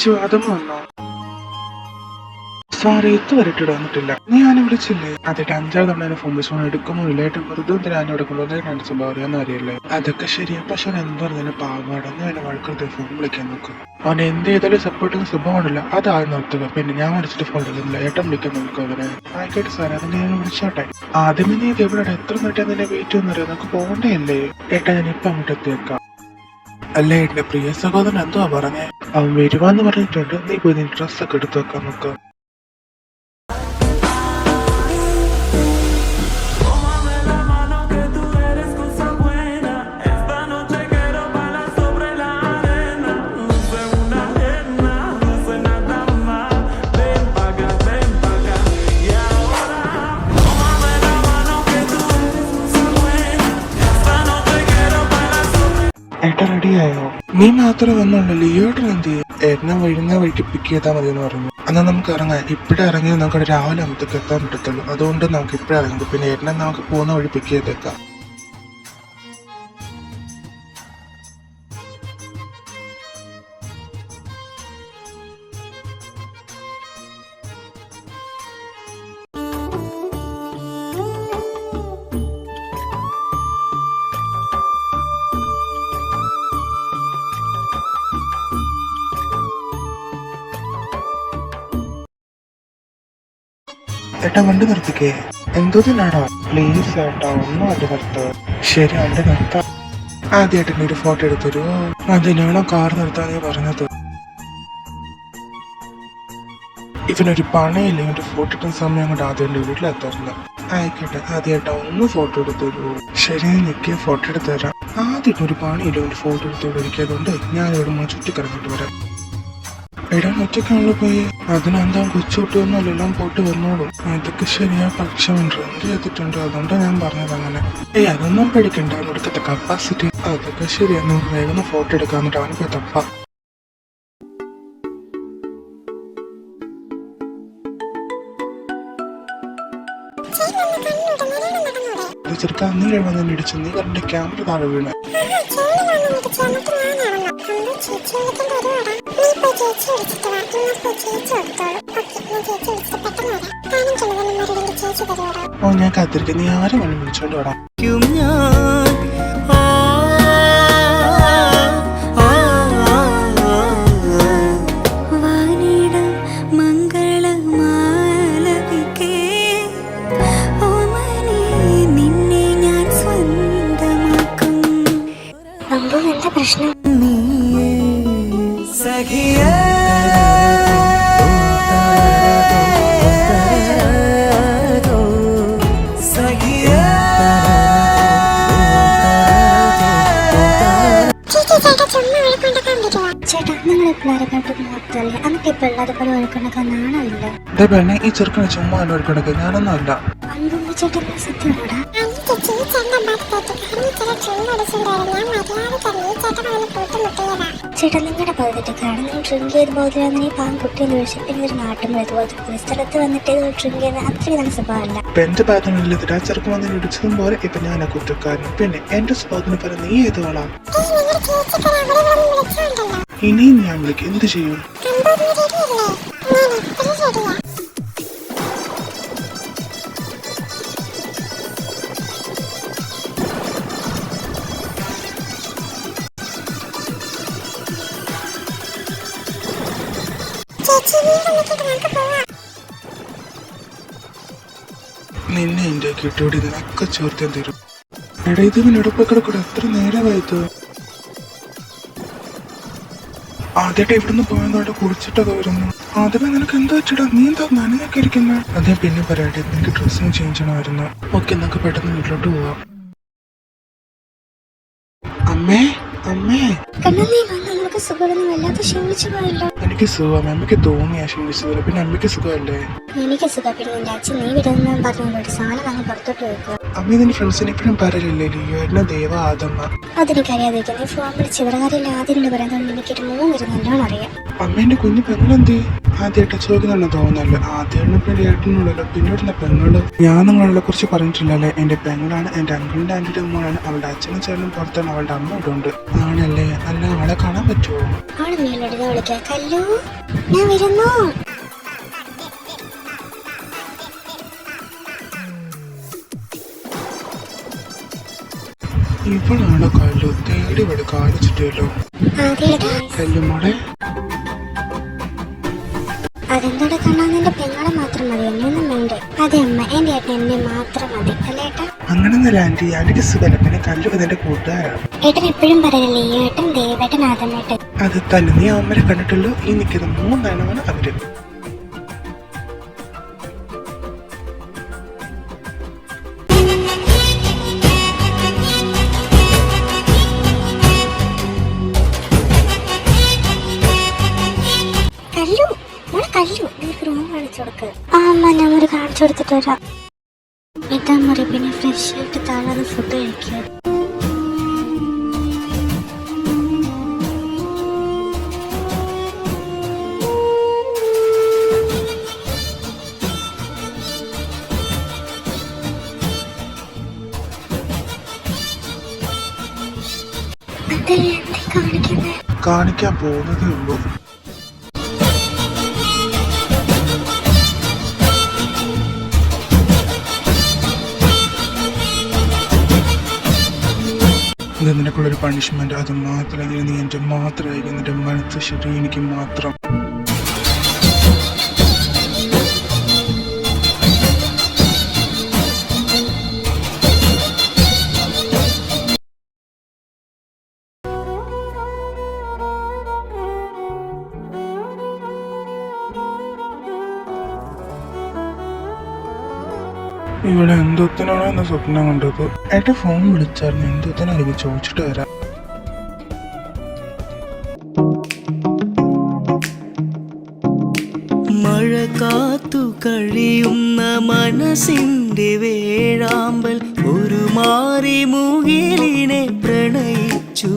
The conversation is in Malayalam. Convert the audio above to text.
അച്ചു അതും വന്നോ? സാറേ ഇതുവരെയിട്ട് വന്നിട്ടില്ല. നീ അവനെ വിളിച്ചില്ലേ? അതിട്ട് 5-6 തവണ എന്നെ ഫോൺ വിളിച്ചു എടുക്കുന്നില്ല. ഏറ്റവും വെറുതെ എന്തിനാ എടുക്കുന്നത് രണ്ട് സ്വഭാവം അറിയാന്ന് അറിയില്ലേ? അതൊക്കെ ശരിയാ, പക്ഷെ അവൻ എന്ത് പറഞ്ഞാലും പാവാടന്ന് അവനെ വഴക്കത്തെ ഫോൺ വിളിക്കാൻ നോക്കും. അവൻ എന്ത് ചെയ്താലും സപ്പോർട്ടിങ് സ്വഭാവമാണല്ലോ, അതാദ്യം നിർത്തുക. പിന്നെ ഞാൻ വിളിച്ചിട്ട് ഫോൺ എടുക്കുന്നില്ല, ഏട്ടൻ വിളിക്കാൻ നോക്കും അവനെ. ആയിക്കോട്ടെ സാറേ, അതിനെ ഞാൻ വിളിച്ചോട്ടെ. ആദ്യമേ നീ എവിടെ എത്ര നേരം നിന്നെ വെയിറ്റ് ചെയ്യുന്നറിയാം, നമുക്ക് പോകണ്ടേ? ഏട്ടാ ഞാൻ ഇപ്പൊ അങ്ങോട്ട് എത്തിയേക്കാം. അല്ല എന്റെ പ്രിയ സഹോദരൻ എന്തുവാ പറഞ്ഞേ? അവൻ വരുവാന്ന് പറഞ്ഞിട്ടുണ്ട്. നീ പോയി നീ ഡ്രസ്സൊക്കെ എടുത്തു വെക്കാൻ നോക്ക്. ഏട്ടാ റെഡിയായോ? നീ മാത്രമേ വന്നുള്ളൂ. ഏട്ടൻ എന്ത് ചെയ്യും? ഏട്ടനെ വഴിക്ക് പിക്ക് ചെയ്താൽ മതി എന്ന് പറഞ്ഞു. എന്നാൽ നമുക്ക് ഇറങ്ങാം. ഇപ്പഴേ ഇറങ്ങിയാൽ നമുക്ക് രാവിലെ ആകുമ്പത്തേക്ക് എത്താൻ പറ്റത്തുള്ളൂ. അതുകൊണ്ട് നമുക്ക് ഇപ്പഴേ ഇറങ്ങും. പിന്നെ ഏട്ടനെ നമുക്ക് പോകുന്ന വഴി പിക്ക് ചെയ്തേക്കാം. ഏട്ടാ വണ്ടി നിർത്തിക്കേ. എന്തോതിനാടാ? പ്ലീസ് ഏട്ടാ ഒന്നും വണ്ടി നിർത്ത. ശരി വണ്ടി നിർത്താം. ആദ്യമായിട്ട് എന്നെ ഒരു ഫോട്ടോ എടുത്തരുവോ? അതിനാണോ കാർ നിർത്താൻ നീ പറഞ്ഞത്? ഇവനൊരു പണയില്ല. ഇവന്റെ ഫോട്ടോ എടുക്കുന്ന സമയം കൊണ്ട് ആദ്യം എന്റെ വീട്ടിലെത്താറില്ല. ആയിക്കോട്ടെ ആദ്യമായിട്ടാ ഒന്ന് ഫോട്ടോ എടുത്തരുവോ? ശരി നിൽക്കിയ ഫോട്ടോ എടുത്തു തരാം. ആദ്യം ഒരു പണിയില്ല ഇവന്റെ ഫോട്ടോ എടുത്തോടെ ഇരിക്കാതുകൊണ്ട് ഞാൻ ഇവിടെ ചുറ്റിക്കറങ്ങിട്ട് വരാം. ഇടാൻ ഒറ്റക്കാണല്ലോ പോയി. അതിനെന്താ കൊച്ചുകുട്ടിയൊന്നും എല്ലാം പോയിട്ട് വന്നോളും. അതൊക്കെ ശരിയാ, പക്ഷെ ഡ്രിങ്ക് ചെയ്തിട്ടുണ്ട്. അതുകൊണ്ടാണ് ഞാൻ പറഞ്ഞത് അങ്ങനെ. അതൊന്നും പേടിക്കണ്ട, അവിടുത്തെ കപ്പാസിറ്റി. അതൊക്കെ ശരിയാ, നമുക്ക് വേഗം ഫോട്ടോ എടുക്കാൻ എന്നിട്ട് അവന് പോയി തപ്പ. ചെറുക്കാൻ നീ വന്ന് ഇടിച്ചു. നീ കറണ്ട് ക്യാമറ താഴെ വീണ. ഓ ഞാൻ കാത്തിരിക്കും. നീ ആരെ വേണം വിളിച്ചോണ്ട് വരാം. എന്താ പ്രശ്നം? ചേട്ടാ നിങ്ങൾ പിള്ളേരെ കാട്ടും മാത്രല്ലേ എന്നിട്ട് ഇപ്പൊ ഉള്ളത് പോലെ വഴക്കുണ്ടാക്കാൻ നാണമില്ല. ഈ ചെറുക്കനെ ചുമ്മാ വഴക്കുണ്ടാക്കുക ഞാനൊന്നും അല്ല. ചേട്ടാ സത്യമാണോടാ? ചേട്ടാ നിങ്ങളുടെ പകുതിട്ട് കാണുന്ന ഡ്രിങ്ക് ചെയ്ത് ബോധിരാന്ന് ഈ പാൻകുട്ടിയെന്ന് വിളിച്ചു. പിന്നെ ഒരു നാട്ടും ഇതുപോലത്തെ സ്ഥലത്ത് വന്നിട്ട് ഡ്രിങ്ക് ചെയ്യുന്ന അത്രയും നല്ല സ്വഭാവമല്ല. എന്റെ ഭാഗത്തുനിന്നില്ല ആ ചെറുക്കം വന്ന് ഇടിച്ചതും പോലെ ഇപ്പൊ ഞാനാ കുറ്റക്കാരൻ. പിന്നെ എന്റെ സ്വഭാവത്തിന് പറഞ്ഞ നീ ഏതോളാ? ഇനിയും ഞാൻ വിളിക്കും. എന്ത് ചെയ്യും? നിന്നെ എന്റെ കിട്ടിയോടി ഇതിനൊക്കെ ചോർത്താൻ തരും. എടാ ഇത് ഇവനൊടുപ്പൊക്കെ കൂടെ എത്ര നേരമായത്. ആദ്യമായിട്ട് ഇവിടുന്ന് പോയതോടെ കുളിച്ചിട്ടൊക്കെ വരുന്നു. ആദ്യമേ നിനക്ക് എന്താ വെച്ചിടാ? നീ എന്താ നനഞ്ഞൊക്കെ ഇരിക്കുന്ന? അതേ പിന്നെ പറയട്ടെ, നിനക്ക് ഡ്രസ്സിങ് ചേഞ്ച് ചെയ്യണമായിരുന്നു. ഓക്കെ നമുക്ക് പെട്ടെന്ന് വീട്ടിലോട്ട് പോവാം. അമ്മേ അമ്മേ എനിക്ക് സുഖം. അമ്മയ്ക്ക് തോന്നിയാ ക്ഷീണിച്ചത്. പിന്നെ അമ്മയ്ക്ക് സുഖമല്ലേ? എനിക്ക് സുഖം. പിന്നെ എന്റെ അച്ഛൻ നീ വിടുന്ന പറഞ്ഞോട്ട് സാധനം അങ്ങ് പുറത്തോട്ട് വെക്കുക. അമ്മ നിന്റെ ഫ്രണ്ട്സിനെ എപ്പോഴും പറയലില്ലേ ലിയോ ദേവ ആദമ്മ? അതെനിക്കറിയാതിരിക്കും. നീ ഫോൺ വിളിച്ച് ഇവരുടെ കാര്യമില്ല ആദ്യം പറയുന്നത് എനിക്കൊരു 3 നല്ലോണം അറിയാം. അമ്മേന്റെ കുഞ്ഞു പെങ്ങളെന്തേ? ആദ്യമായിട്ട് ചോദിക്കുന്നുണ്ടെന്ന് തോന്നുന്നല്ലോ. ആദ്യമാണ് പിന്നെ ഏട്ടനുള്ളല്ലോ, പിന്നീടുന്ന പെങ്ങള്. ഞാൻ നിങ്ങളെ കുറിച്ച് പറഞ്ഞിട്ടില്ലല്ലേ? എന്റെ പെങ്ങളാണ്, എന്റെ അങ്കിളിന്റെ ആന്റിയുടെ മോളാണ്. അവളുടെ അച്ഛനും ചേട്ടനും പുറത്താണ്, അവളുടെ അമ്മ ഇവിടെ ഉണ്ട്. ആണല്ലേ? അല്ല, അവളെ കാണാൻ പറ്റുമോ? അവള് മേലോട്ട് വിളിക്കാം. കല്ലു, ഞാൻ വരുന്നു. ഇവളാണോ കല്ലു? തേടി ഇവിടെ കാണിച്ചിട്ടല്ലോ. കല്ലുമോളെ, അതെന്തോടെ കാണാൻ നിന്റെ പെങ്ങളെ മാത്രം മതി, എന്നെയൊന്നും വേണ്ടേ? അതെ അമ്മ, എന്റെ ഏട്ടൻ എന്നെ മാത്രം മതി അല്ലേട്ടാ. അങ്ങനൊന്നല്ല ആന്റി, ആന്റിക്ക് സുഖമല്ല. പിന്നെ കല്ലു ഇതിന്റെ കൂട്ടുകാരാണ്. ഏട്ടൻ എപ്പോഴും പറയല്ലേ ഏട്ടൻ ദേവേട്ടൻ ആദമേട്ടൻ. അത് തന്നെ, നീ അവന്മാരെ കണ്ടിട്ടുള്ളൂ. ഈ നിൽക്കുന്ന 3 എണ്ണമാണ് അവര്. കല്ലു, മോളെ കല്ലു, നിനക്ക് റൂം കാണിച്ചു കൊടുക്ക്. ആ അമ്മ, ഞാൻ ഒരു കാണിച്ചു കൊടുത്തിട്ട് വരാം. ഇതാ മുറി, പിന്നെ ഫ്രഷ് ആയിട്ട് താഴെ ഫുഡ് കഴിക്കുക. അതെ, എന്തേ കാണിക്കുന്നേ? കാണിക്കാൻ പോകുന്നതേ ഉള്ളൂ. ഇത് നിനക്കുള്ളൊരു പണിഷ്മെന്റ്. അത് മാത്രമല്ല, നീ എന്റെ മാത്രമായിരിക്കും. നിന്റെ മനസ്സ് ശരി, എനിക്ക് മാത്രം. ഇവിടെ എന്തോത്തിനാണോ എന്ന സ്വപ്നം കണ്ടത്. ഏട്ട ഫോൺ വിളിച്ചായിരുന്നു. എന്തോത്തിനായിരിക്കും ചോദിച്ചിട്ട് വരാം. മഴ കാത്തു കഴിയുന്ന മനസ്സിന്റെ വേഴാമ്പൽ ഒരു മാറി മുകിലിനെ പ്രണയിച്ചു